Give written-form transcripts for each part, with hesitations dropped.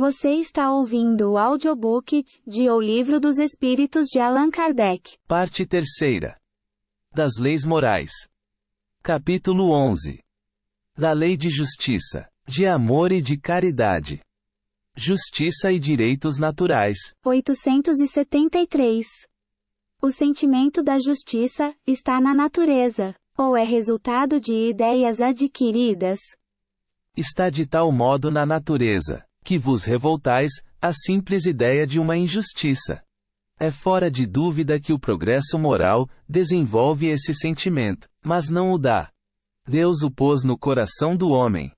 Você está ouvindo o audiobook de O Livro dos Espíritos de Allan Kardec. Parte 3. Das Leis Morais. Capítulo 11. Da Lei de Justiça, de Amor e de Caridade. Justiça e Direitos Naturais. 873. O sentimento da justiça está na natureza, ou é resultado de ideias adquiridas? Está de tal modo na natureza, que vos revoltais, à simples ideia de uma injustiça. É fora de dúvida que o progresso moral desenvolve esse sentimento, mas não o dá. Deus o pôs no coração do homem.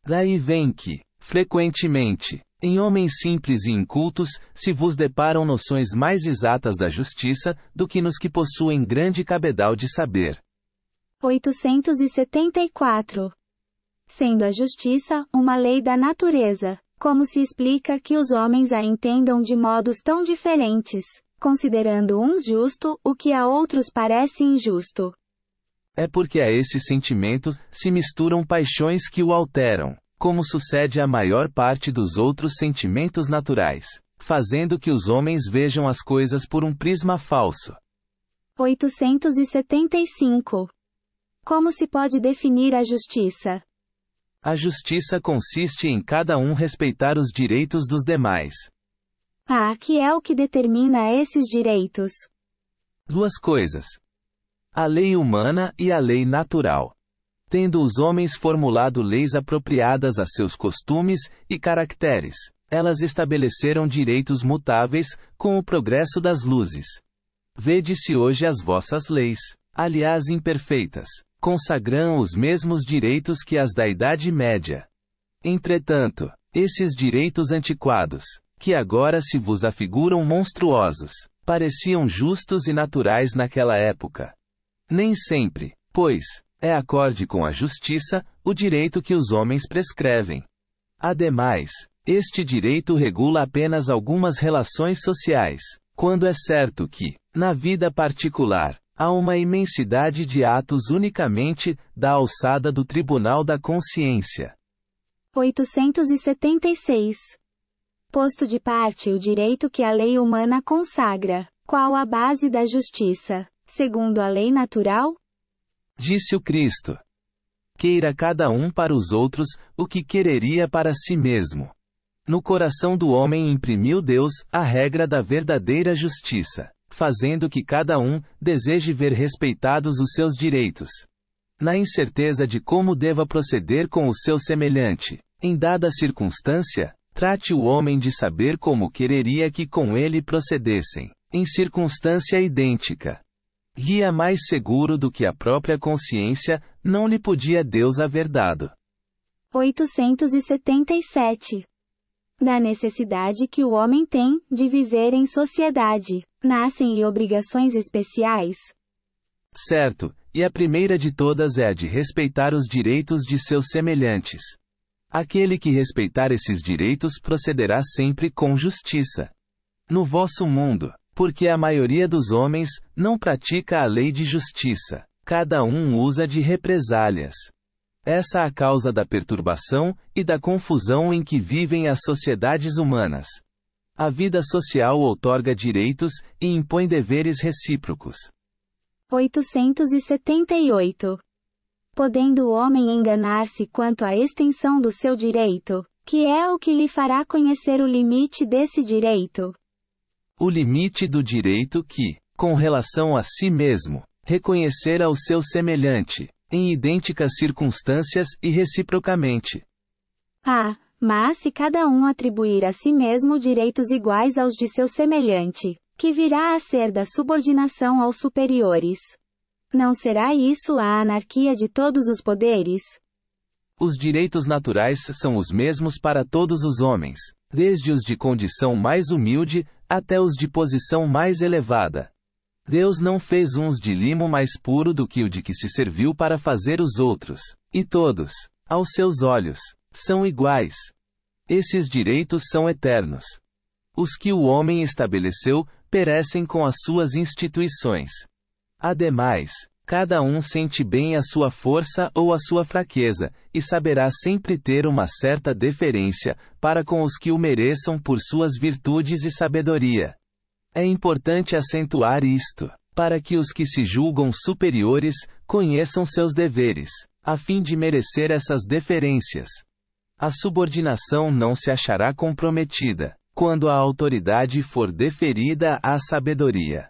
Daí vem que, frequentemente, em homens simples e incultos, se vos deparam noções mais exatas da justiça, do que nos que possuem grande cabedal de saber. 874. Sendo a justiça uma lei da natureza, como se explica que os homens a entendam de modos tão diferentes, considerando uns justo o que a outros parece injusto? É porque a esse sentimento se misturam paixões que o alteram, como sucede à maior parte dos outros sentimentos naturais, fazendo que os homens vejam as coisas por um prisma falso. 875. Como se pode definir a justiça? A justiça consiste em cada um respeitar os direitos dos demais. Que é o que determina esses direitos? Duas coisas: a lei humana e a lei natural. Tendo os homens formulado leis apropriadas a seus costumes e caracteres, elas estabeleceram direitos mutáveis, com o progresso das luzes. Vede-se hoje as vossas leis, aliás imperfeitas, consagram os mesmos direitos que as da Idade Média. Entretanto, esses direitos antiquados, que agora se vos afiguram monstruosos, pareciam justos e naturais naquela época. Nem sempre, pois, é acorde com a justiça, o direito que os homens prescrevem. Ademais, este direito regula apenas algumas relações sociais, quando é certo que, na vida particular, há uma imensidade de atos unicamente da alçada do Tribunal da Consciência. 876. Posto de parte o direito que a lei humana consagra, qual a base da justiça, segundo a lei natural? Disse o Cristo: queira cada um para os outros o que quereria para si mesmo. No coração do homem imprimiu Deus a regra da verdadeira justiça, fazendo que cada um deseje ver respeitados os seus direitos. Na incerteza de como deva proceder com o seu semelhante, em dada circunstância, trate o homem de saber como quereria que com ele procedessem, em circunstância idêntica. Guia mais seguro do que a própria consciência, não lhe podia Deus haver dado. 877. Da necessidade que o homem tem de viver em sociedade, nascem-lhe obrigações especiais? Certo, e a primeira de todas é a de respeitar os direitos de seus semelhantes. Aquele que respeitar esses direitos procederá sempre com justiça. No vosso mundo, porque a maioria dos homens não pratica a lei de justiça, cada um usa de represálias. Essa é a causa da perturbação e da confusão em que vivem as sociedades humanas. A vida social outorga direitos e impõe deveres recíprocos. 878. Podendo o homem enganar-se quanto à extensão do seu direito, que é o que lhe fará conhecer o limite desse direito? O limite do direito que, com relação a si mesmo, reconhecer ao seu semelhante, em idênticas circunstâncias e reciprocamente. Mas se cada um atribuir a si mesmo direitos iguais aos de seu semelhante, que virá a ser da subordinação aos superiores, não será isso a anarquia de todos os poderes? Os direitos naturais são os mesmos para todos os homens, desde os de condição mais humilde, até os de posição mais elevada. Deus não fez uns de limo mais puro do que o de que se serviu para fazer os outros, e todos, aos seus olhos, são iguais. Esses direitos são eternos. Os que o homem estabeleceu, perecem com as suas instituições. Ademais, Cada um sente bem a sua força ou a sua fraqueza, e saberá sempre ter uma certa deferência para com os que o mereçam por suas virtudes e sabedoria. É importante acentuar isto, para que os que se julgam superiores conheçam seus deveres, a fim de merecer essas deferências. A subordinação não se achará comprometida, quando a autoridade for deferida à sabedoria.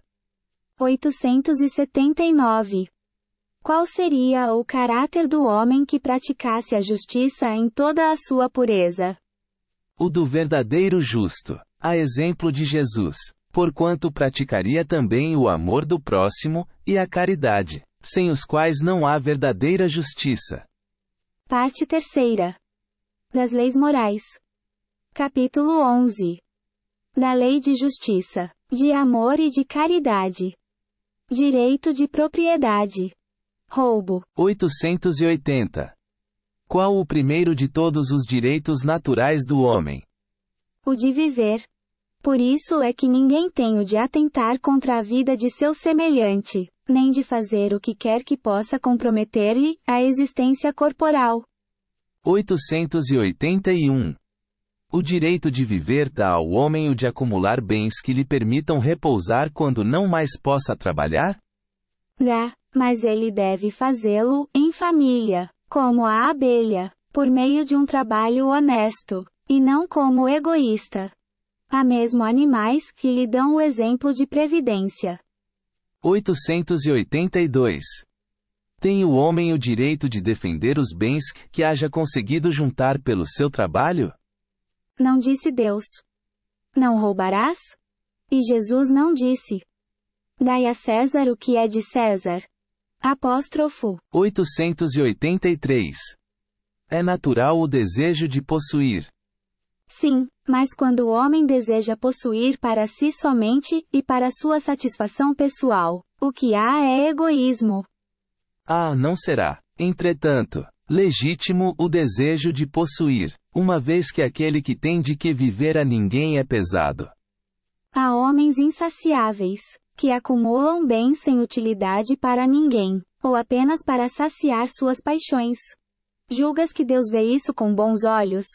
879. Qual seria o caráter do homem que praticasse a justiça em toda a sua pureza? O do verdadeiro justo, a exemplo de Jesus, porquanto praticaria também o amor do próximo e a caridade, sem os quais não há verdadeira justiça. Parte 3. Das Leis Morais. Capítulo 11. Da Lei de Justiça, de Amor e de Caridade. Direito de propriedade. Roubo. 880. Qual o primeiro de todos os direitos naturais do homem? O de viver. Por isso é que ninguém tem o de atentar contra a vida de seu semelhante, nem de fazer o que quer que possa comprometer-lhe a existência corporal. 881. O direito de viver dá ao homem o de acumular bens que lhe permitam repousar quando não mais possa trabalhar? Dá, mas ele deve fazê-lo em família, como a abelha, por meio de um trabalho honesto, e não como egoísta. Há mesmo animais que lhe dão o exemplo de previdência. 882. Tem o homem o direito de defender os bens que haja conseguido juntar pelo seu trabalho? Não disse Deus: não roubarás? E Jesus não disse: dai a César o que é de César. Apóstrofo. 883. É natural o desejo de possuir. Sim, mas quando o homem deseja possuir para si somente e para sua satisfação pessoal, o que há é egoísmo. Não será, entretanto, legítimo o desejo de possuir, uma vez que aquele que tem de que viver a ninguém é pesado. Há homens insaciáveis, que acumulam bens sem utilidade para ninguém, ou apenas para saciar suas paixões. Julgas que Deus vê isso com bons olhos?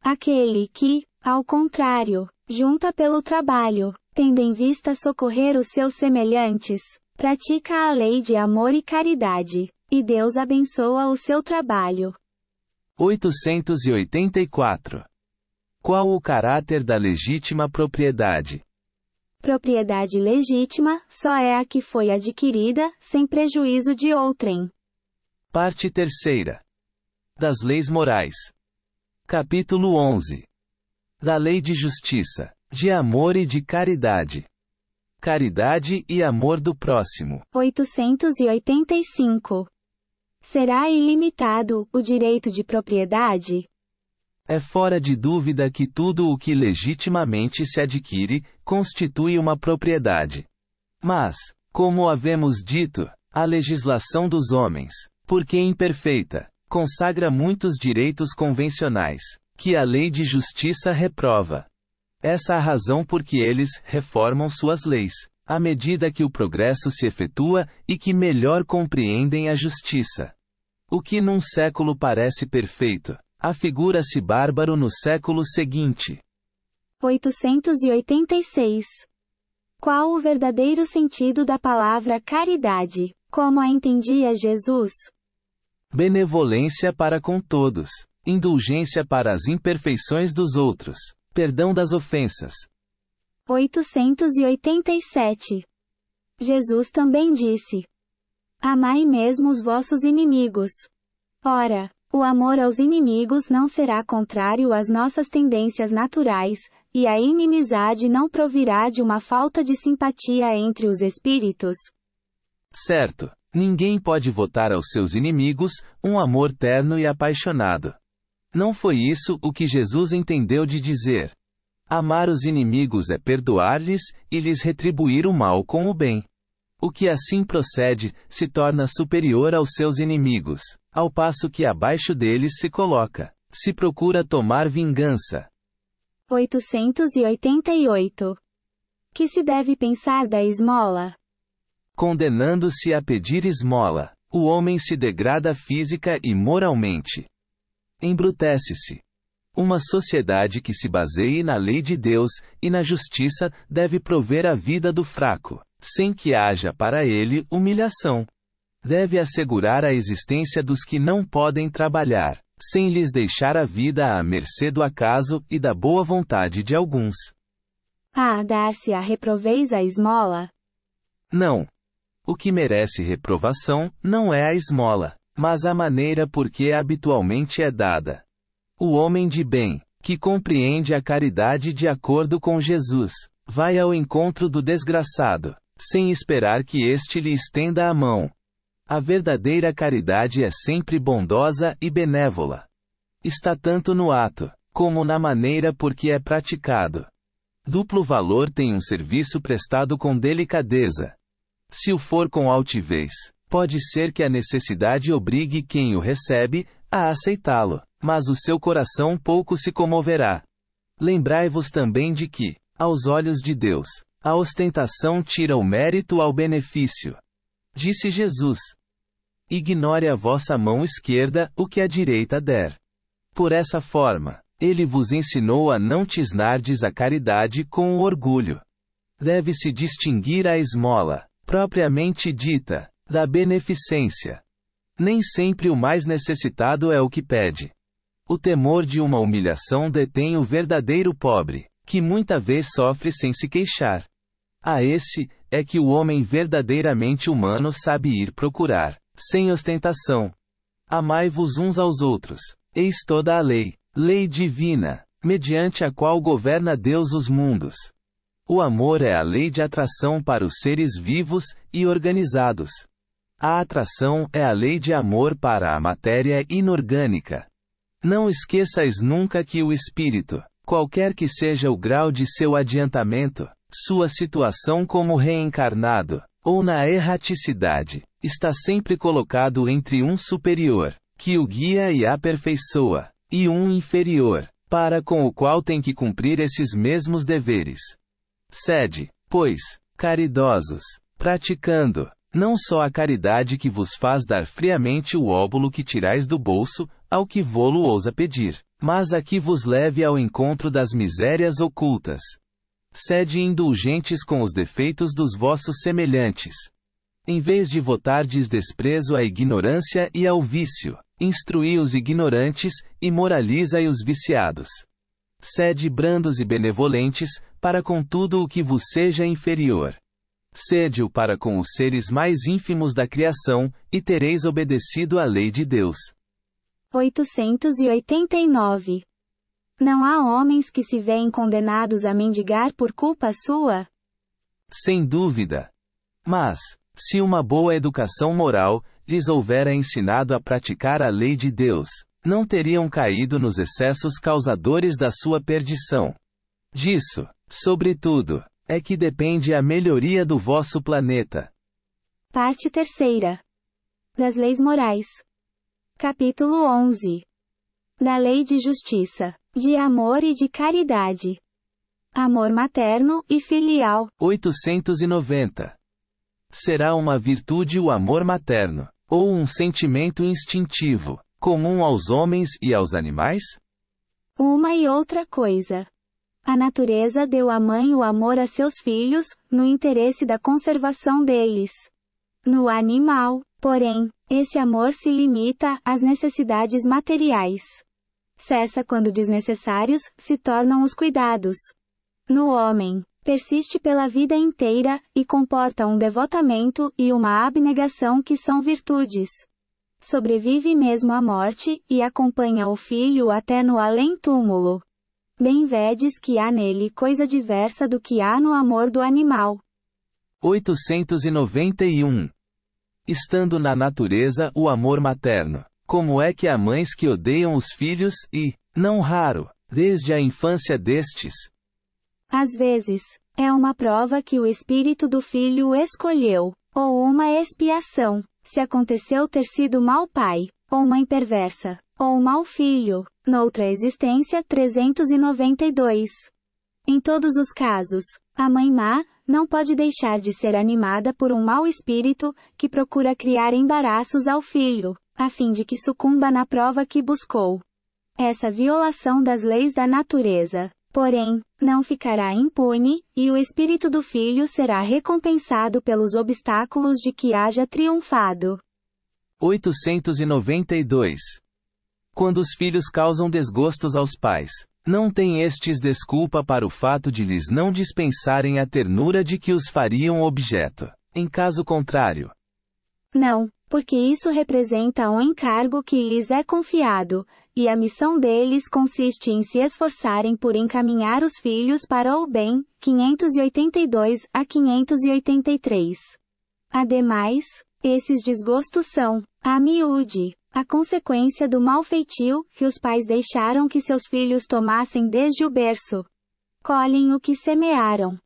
Aquele que, ao contrário, junta pelo trabalho, tendo em vista socorrer os seus semelhantes, pratica a lei de amor e caridade, e Deus abençoa o seu trabalho. 884. Qual o caráter da legítima propriedade? Propriedade legítima só é a que foi adquirida sem prejuízo de outrem. Parte 3. Das Leis Morais. Capítulo 11. Da Lei de Justiça, de Amor e de Caridade. Caridade e amor do próximo. 885. Será ilimitado o direito de propriedade? É fora de dúvida que tudo o que legitimamente se adquire, constitui uma propriedade. Mas, como havemos dito, a legislação dos homens, porque imperfeita, consagra muitos direitos convencionais, que a lei de justiça reprova. Essa a razão por que eles reformam suas leis, à medida que o progresso se efetua e que melhor compreendem a justiça. O que num século parece perfeito, afigura-se bárbaro no século seguinte. 886. Qual o verdadeiro sentido da palavra caridade, como a entendia Jesus? Benevolência para com todos, indulgência para as imperfeições dos outros, perdão das ofensas. 887. Jesus também disse: amai mesmo os vossos inimigos. Ora, o amor aos inimigos não será contrário às nossas tendências naturais, e a inimizade não provirá de uma falta de simpatia entre os espíritos. Certo, ninguém pode votar aos seus inimigos um amor terno e apaixonado. Não foi isso o que Jesus entendeu de dizer. Amar os inimigos é perdoar-lhes e lhes retribuir o mal com o bem. O que assim procede, se torna superior aos seus inimigos, ao passo que abaixo deles se coloca, se procura tomar vingança. 888. Que se deve pensar da esmola? Condenando-se a pedir esmola, o homem se degrada física e moralmente. Embrutece-se. Uma sociedade que se baseie na lei de Deus e na justiça deve prover a vida do fraco, sem que haja para ele humilhação. Deve assegurar a existência dos que não podem trabalhar, sem lhes deixar a vida à mercê do acaso e da boa vontade de alguns. Dar-se-á reproveis a esmola? Não. O que merece reprovação não é a esmola, mas a maneira por que habitualmente é dada. O homem de bem, que compreende a caridade de acordo com Jesus, vai ao encontro do desgraçado, sem esperar que este lhe estenda a mão. A verdadeira caridade é sempre bondosa e benévola. Está tanto no ato, como na maneira por que é praticado. Duplo valor tem um serviço prestado com delicadeza. Se o for com altivez, pode ser que a necessidade obrigue quem o recebe a aceitá-lo, mas o seu coração pouco se comoverá. Lembrai-vos também de que, aos olhos de Deus, a ostentação tira o mérito ao benefício. Disse Jesus: ignore a vossa mão esquerda o que a direita der. Por essa forma, ele vos ensinou a não tisnardes a caridade com o orgulho. Deve-se distinguir a esmola, propriamente dita, da beneficência. Nem sempre o mais necessitado é o que pede. O temor de uma humilhação detém o verdadeiro pobre, que muita vez sofre sem se queixar. A esse, é que o homem verdadeiramente humano sabe ir procurar, sem ostentação. Amai-vos uns aos outros. Eis toda a lei, lei divina, mediante a qual governa Deus os mundos. O amor é a lei de atração para os seres vivos e organizados. A atração é a lei de amor para a matéria inorgânica. Não esqueçais nunca que o espírito, qualquer que seja o grau de seu adiantamento, sua situação como reencarnado, ou na erraticidade, está sempre colocado entre um superior, que o guia e aperfeiçoa, e um inferior, para com o qual tem que cumprir esses mesmos deveres. Sede, pois, caridosos, praticando, não só a caridade que vos faz dar friamente o óbolo que tirais do bolso, ao que vô-lo ousa pedir, mas a que vos leve ao encontro das misérias ocultas. Sede indulgentes com os defeitos dos vossos semelhantes. Em vez de votardes desprezo à ignorância e ao vício, instruí os ignorantes, e moralizai os viciados. Sede brandos e benevolentes, para com tudo o que vos seja inferior. Sede-o para com os seres mais ínfimos da criação, e tereis obedecido à lei de Deus. 889. Não há homens que se veem condenados a mendigar por culpa sua? Sem dúvida. Mas, se uma boa educação moral lhes houvera ensinado a praticar a lei de Deus, não teriam caído nos excessos causadores da sua perdição. Disso, sobretudo, é que depende a melhoria do vosso planeta. Parte 3. Das leis morais. Capítulo 11. Da lei de justiça, de amor e de caridade. Amor materno e filial. 890. Será uma virtude o amor materno, ou um sentimento instintivo, comum aos homens e aos animais? Uma e outra coisa. A natureza deu à mãe o amor a seus filhos, no interesse da conservação deles. No animal, porém, esse amor se limita às necessidades materiais. Cessa quando desnecessários se tornam os cuidados. No homem, persiste pela vida inteira, e comporta um devotamento e uma abnegação que são virtudes. Sobrevive mesmo à morte, e acompanha o filho até no além-túmulo. Bem vedes que há nele coisa diversa do que há no amor do animal. 891. Estando na natureza o amor materno, como é que há mães que odeiam os filhos e, não raro, desde a infância destes? Às vezes, é uma prova que o espírito do filho escolheu, ou uma expiação, se aconteceu ter sido mau pai, ou mãe perversa, ou mau filho, noutra existência 392. Em todos os casos, a mãe má, não pode deixar de ser animada por um mau espírito, que procura criar embaraços ao filho, a fim de que sucumba na prova que buscou. Essa violação das leis da natureza, porém, não ficará impune, e o espírito do filho será recompensado pelos obstáculos de que haja triunfado. 892. Quando os filhos causam desgostos aos pais, não têm estes desculpa para o fato de lhes não dispensarem a ternura de que os fariam objeto, em caso contrário. Não, porque isso representa um encargo que lhes é confiado, e a missão deles consiste em se esforçarem por encaminhar os filhos para o bem. 582 a 583. Ademais, esses desgostos são, a miúde, a consequência do mau feitio que os pais deixaram que seus filhos tomassem desde o berço. Colhem o que semearam.